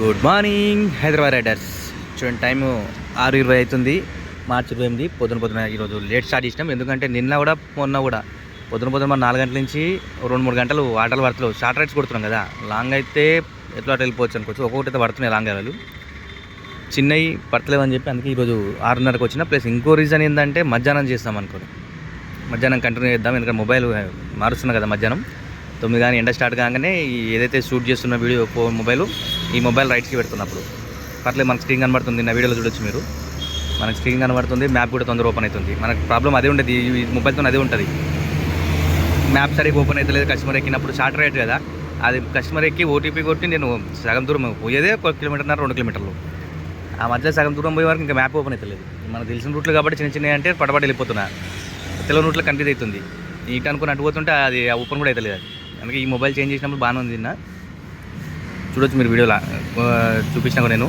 Good morning Hyderabad riders. చూడండి, time 6:20 అవుతుంది. మార్చి 28 పొద్దున ఈరోజు లేట్ స్టార్ట్ చేసినాం. ఎందుకంటే నిన్న కూడా మొన్న కూడా పొద్దున మన 4 గంటల నుంచి 2-3 గంటలు ఆటలు పడతలేవు. షార్ట్ రైడ్స్ కొడుతున్నాం కదా. లాంగ్ అయితే ఎట్లా అటు వెళ్ళిపోవచ్చు అనుకోవచ్చు. ఒక్కొక్కటి అయితే పడుతున్నాయి లాంగ్ వాళ్ళు, చిన్నవి పడతలేవు అని చెప్పి అందుకే ఈరోజు 6:30కి వచ్చిన. ప్లస్ ఇంకో రీజన్ ఏంటంటే మధ్యాహ్నం చేస్తాం అనుకోండి, మధ్యాహ్నం కంటిన్యూ చేద్దాం. ఎందుకంటే మొబైల్ మారుస్తున్నా కదా, మధ్యాహ్నం 9 కానీ ఎండ స్టార్ట్ కాగానే ఏదైతే షూట్ చేస్తున్న వీడియో ఈ మొబైల్ రైట్స్కి పెడుతున్నప్పుడు పర్లేదు మనకు స్క్రీన్ కనబడుతుంది. నా వీడియోలో చూడొచ్చు మీరు, మనకు స్క్రీన్ కనబడుతుంది. మ్యాప్ కూడా తొందర ఓపెన్ అవుతుంది. మనకు ప్రాబ్లం అదే ఉంటుంది, ఈ మొబైల్తో అదే ఉంటుంది. మ్యాప్ సరిగ్గా ఓపెన్ అయితే లేదు. కస్టమర్ ఎక్కినప్పుడు షార్ట్ రైడ్ కదా, అది కస్టమర్ ఎక్కి ఓటీపీ కొట్టి నేను సగం దూరం పోయేదే 1 కిలోమీటర్న్నర 2 కిలోమీటర్లు, ఆ మధ్య సగం దూరం పోయే వరకు ఇంకా మ్యాప్ ఓపెన్ అవుతలేదు. మనకు తెలిసిన రూట్లు కాబట్టి చిన్న అంటే పడబడి వెళ్ళిపోతున్నా, తెలియని రూట్లో కన్ఫ్యూజ్ అవుతుంది. నీట్ అనుకుని అటు పోతుంటే అది ఓపెన్ కూడా అవుతలేదు. అది అందుకే ఈ మొబైల్ చేంజ్ చేసినప్పుడు బాగానే ఉంది. చూడొచ్చు మీరు వీడియోలో చూపించినా కూడా నేను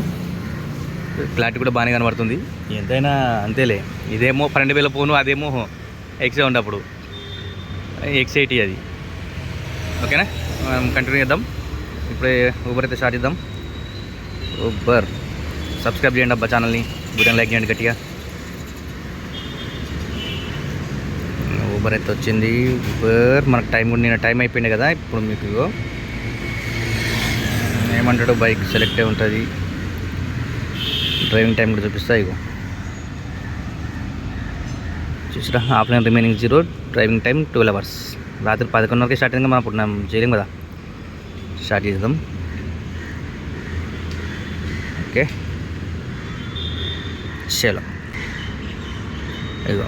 క్లారిటీ కూడా బాగానే కనబడుతుంది. ఎంతైనా అంతేలే, ఇదేమో 12,000 ఫోను, అదేమో ఎక్సే ఉండప్పుడు X80 అది. ఓకేనా, మనం కంటిన్యూ చేద్దాం. ఇప్పుడే ఊబర్ అయితే స్టార్ట్ చేద్దాం. ఊబర్ సబ్స్క్రైబ్ చేయండి అబ్బా ఛానల్ని, వీడియోని లైక్ చేయండి గట్టిగా. ఊబర్ అయితే వచ్చింది. ఊబర్ మనకు టైం అయిపోయింది కదా. ఇప్పుడు మీకు ఏమంటాడు, బైక్ సెలెక్ట్ అయి ఉంటుంది. డ్రైవింగ్ టైం కూడా చూపిస్తా. ఇగో చూసిరా, offline remaining 0, driving time 12 hours. రాత్రి 11:30కి స్టార్ట్ అయింది. మనం అప్పుడు చేయలేం కదా, స్టార్ట్ చేద్దాం. ఓకే చలో, ఇగో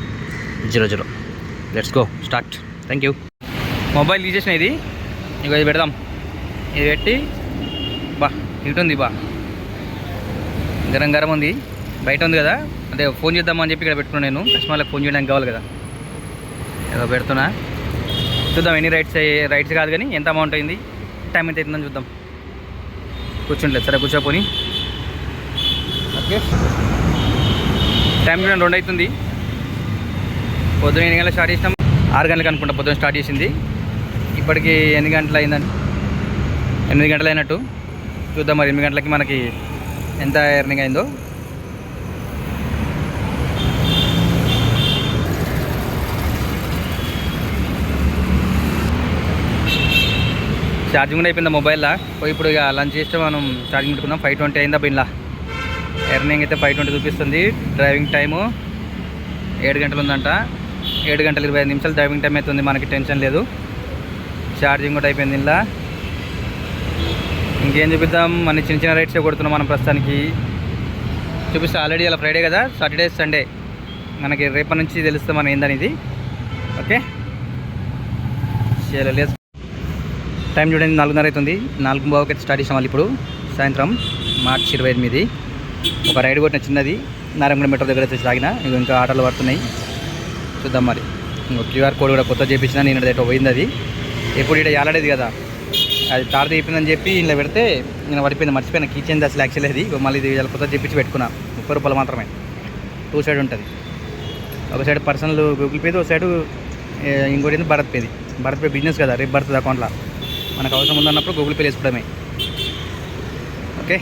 00. Let's go start. Thank you. Mobile తీసేసిన ఇది, ఇగో ఇది పెడదాం. ఇది పెట్టి బా హీట్ ఉంది, బా గరం ఉంది. బయట ఉంది కదా, అదే ఫోన్ చేద్దామని చెప్పి ఇక్కడ పెట్టుకున్నాను. నేను కస్టమర్లకు ఫోన్ చేయడానికి కావాలి కదా, ఏదో పెడుతున్నా. చూద్దాం ఎన్ని రైడ్స్ కాదు కానీ ఎంత అమౌంట్ అయింది, టైం ఎంత అవుతుందని చూద్దాం. కూర్చుంటలేదు సరే, కూర్చోపోని. ఓకే, టైం చూడండి 2 అవుతుంది. పొద్దున 8 గంటలకు స్టార్ట్ చేసినాం. 6 గంటలకు అనుకుంటా పొద్దున స్టార్ట్ చేసింది. ఇప్పటికి ఎన్ని గంటలు అయిందని, 8 గంటలు అయినట్టు. చూద్దాం మరి 8 గంటలకి మనకి ఎంత ఎర్నింగ్ అయిందో. ఛార్జింగ్ కూడా అయిపోయిందా మొబైల్లో. ఇప్పుడు ఇక లంచ్ చేస్తే మనం ఛార్జింగ్ పెట్టుకున్నాం. 520 అయిందా బిన్లా. ఎర్నింగ్ అయితే 520 చూపిస్తుంది. డ్రైవింగ్ టైము 7 గంటలు ఉందంట. 7 గంటల 25 నిమిషాలు డ్రైవింగ్ టైం అవుతుంది. మనకి టెన్షన్ లేదు. ఛార్జింగ్ కూడా అయిపోయింది ఇలా. ఇంకేం చూపిద్దాం, మన చిన్న రైడ్సే కొడుతున్నాం మనం ప్రస్తుతానికి. చూపిస్తా. ఆల్రెడీ ఇలా ఫ్రైడే కదా, సాటర్డే సండే మనకి రేపటి నుంచి తెలుస్తాం మనం ఏందనేది. ఓకే చలో లేదు. టైం చూడండి 4:30 అవుతుంది. 4:15 అయితే స్టార్ట్ చేసాం వాళ్ళు. ఇప్పుడు సాయంత్రం మార్చి 28. ఒక రైడ్ కొట్టిన చిన్నది, నారాయణ మెట్రో దగ్గర వచ్చి తాగిన. ఇంకా ఆటలు పడుతున్నాయి, చూద్దాం మరి. క్యూఆర్ కోడ్ కూడా కొత్త చేయించిన. నేను ఎటో పోయింది అది. ఎప్పుడు ఇక్కడ యాలడేది కదా, అది తాడు తెప్పిందని చెప్పి ఇలా పెడితే నేను పడిపోయింది, మర్చిపోయిన. కీచెన్ అసలు యాక్చువల్లీ అది. మళ్ళీ ఇది కొత్త చేయించి పెట్టుకున్నా. 30 రూపాయలు మాత్రమే. 2 సైడ్ ఉంటుంది. ఒక సైడ్ పర్సనల్ గూగుల్ పేది, ఒక సైడ్ ఇంకోటి భరత్ పే బిజినెస్ కదా, రేపు పడుతుంది అకౌంట్లో. మనకు అవసరం ఉందన్నప్పుడు గూగుల్ పే వేసుకోవడమే. ఓకే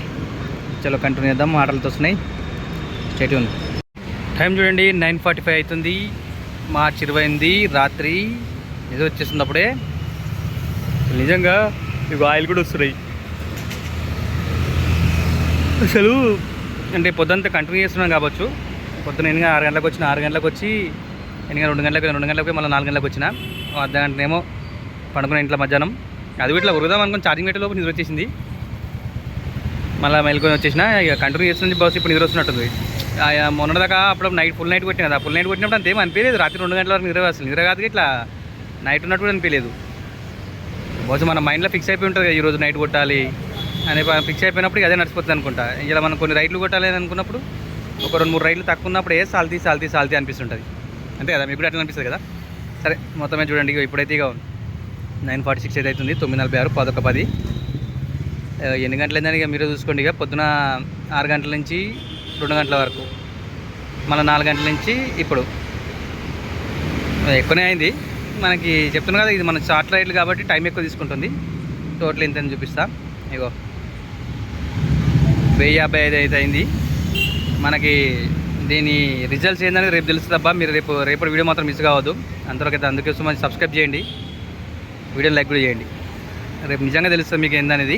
చలో కంటిన్యూ చేద్దాం. ఆటలతో వస్తున్నాయి, స్టేట్ ఉంది. టైం చూడండి 9:45 అవుతుంది. మార్చి 28 రాత్రి. నిజం వచ్చేస్తుంది అప్పుడే. నిజంగా మీకు ఆయిల్ కూడా వస్తున్నాయి అసలు. అంటే పొద్దుంతా కంటిన్యూ చేస్తున్నాం కావచ్చు. పొద్దున 6 గంటలకు వచ్చిన, 6 గంటలకు వచ్చి 2 గంటలకు మళ్ళీ 4 గంటలకు వచ్చిన. అర్ధ గంటనేమో పండుకున్న ఇంట్లో మధ్యాహ్నం. అది ఇట్లా ఉరుదాం అనుకుని ఛార్జింగ్ పెట్టేలోపు నిద్ర వచ్చేసింది. మళ్ళీ మెలుకొని వచ్చేసిన. ఇక కంటిన్యూ చేస్తుంది బస్సు. ఇప్పుడు నిద్ర వస్తున్నట్టుంది. మొన్నదాకా అప్పుడు ఫుల్ నైట్ కొట్టిన కదా. ఫుల్ నైట్ కొట్టినప్పుడు అంతేం అనిపించలేదు. రాత్రి 2 గంటల వరకు నిద్ర కాదు, ఇట్లా నైట్ ఉన్నట్టు కూడా అనిపించలేదు. బహుశా మన మైండ్లో ఫిక్స్ అయిపోయి ఉంటుంది కదా, ఈరోజు నైట్ కొట్టాలి అని ఫిక్స్ అయిపోయినప్పుడు అదే నడిచిపోతుంది అనుకుంటా. ఇలా మనం కొన్ని రైడ్లు కొట్టాలి అని అనుకున్నప్పుడు ఒక 2-3 రైడ్లు తక్కువ ఉన్నప్పుడు సాల్తీ అనిపిస్తుంటుంది. అంతే కదా, మీకు కూడా అట్లా అనిపిస్తుంది కదా. సరే మొత్తమే చూడండి. ఇప్పుడైతే ఇక 9:46 అయితే అవుతుంది. 9:46, 11:10. ఎన్ని గంటలు అయిందని ఇక మీరే చూసుకోండి. ఇక పొద్దున 6 గంటల నుంచి 2 గంటల వరకు, మళ్ళీ 4 గంటల నుంచి ఇప్పుడు ఎక్కువనే అయింది. మనకి చెప్తున్నా కదా, ఇది మన షార్ట్ రైడ్లు కాబట్టి టైం ఎక్కువ తీసుకుంటుంది. టోటల్ ఎంత అని చూపిస్తా. ఇగో 1055 అయితే అయింది. మనకి దీని రిజల్ట్స్ ఏంటనేది రేపు తెలుస్తుందబ్బా. మీరు రేపటి వీడియో మాత్రం మిస్ కావద్దు. అంతవరకు అయితే అందుకోసం మంది సబ్స్క్రైబ్ చేయండి, వీడియోని లైక్ కూడా చేయండి. రేపు నిజంగా తెలుస్తుంది మీకు ఏందనేది.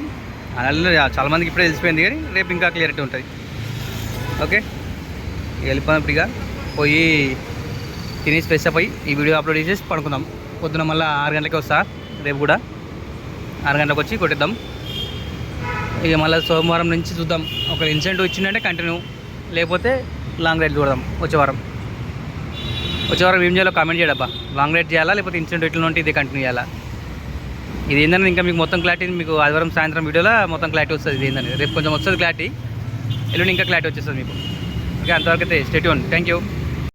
అలాగే చాలామందికి ఇప్పుడే తెలిసిపోయింది, కానీ రేపు ఇంకా క్లియరిటీ ఉంటుంది. ఓకే, వెళ్ళిపోయినప్పుడు ఇక పోయి తినేసి ఫ్రెష్ అప్ అయ్యి ఈ వీడియో అప్లోడ్ చేసేసి పడుకుందాం. పొద్దున మళ్ళీ 6 గంటలకి వస్తా. రేపు కూడా 6 గంటలకు వచ్చి కొట్టిద్దాం. ఇక మళ్ళీ సోమవారం నుంచి చూద్దాం. ఒక ఇన్సెంటివ్ ఇచ్చిందంటే కంటిన్యూ, లేకపోతే లాంగ్ రైడ్ చూడదాం. వచ్చే వారం ఏం చేయాలో కామెంట్ చేయడబ్బా. లాంగ్ రైడ్ చేయాలా లేకపోతే ఇన్సెంటివ్ ఇట్లా ఉంటే ఇదే కంటిన్యూ చేయాలా? ఇది ఏంటంటే ఇంకా మీకు మొత్తం క్లారిటీ మీకు ఆదివారం సాయంత్రం వీడియోలో మొత్తం క్లారిటీ వస్తుంది. ఇది ఏంటంటే రేపు కొంచెం వస్తుంది క్లారిటీ, ఎల్లుండి ఇంకా క్లారిటీ వచ్చేస్తుంది మీకు. ఓకే, అంతవరకు అయితే స్టే ట్యూన్. Thank you.